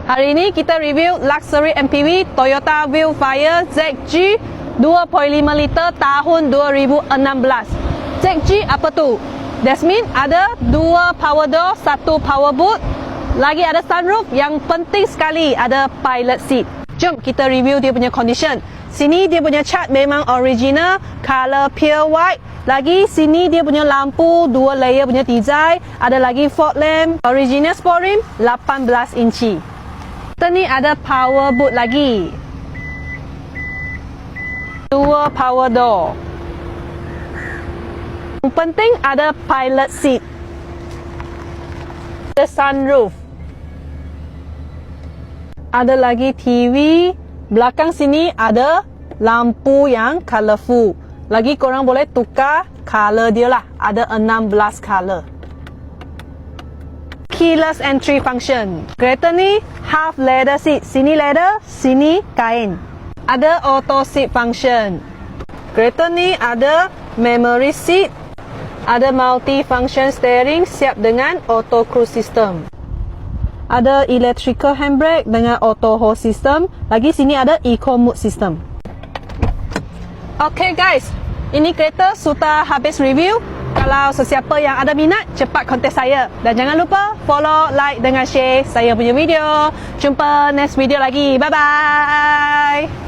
Hari ini kita review luxury MPV Toyota Viewfire ZG 2.5 liter tahun 2016. ZG apa tu? That means ada 2 power door, 1 power boot, lagi ada sunroof, yang penting sekali ada pilot seat. Jom kita review dia punya condition. Sini dia punya cat memang original, color pure white. Lagi sini dia punya lampu 2 layer punya design. Ada lagi fog lamp, original sport rim 18 inci. Kita ni ada power boot lagi. 2 power door. Yang penting ada pilot seat. Ada sunroof. Ada lagi TV. Belakang sini ada lampu yang colourful. Lagi korang boleh tukar color dia lah. Ada 16 color. Keyless entry function. Kereta ni half leather seat. Sini leather, sini kain. Ada auto seat function. Kereta ni ada memory seat. Ada multi function steering siap dengan auto cruise system. Ada electrical handbrake dengan auto hold system. Lagi sini ada eco mode system. Okay guys, ini kereta sudah habis review. Kalau sesiapa yang ada minat, cepat kontak saya. Dan jangan lupa follow, like dengan share saya punya video. Jumpa next video lagi. Bye bye.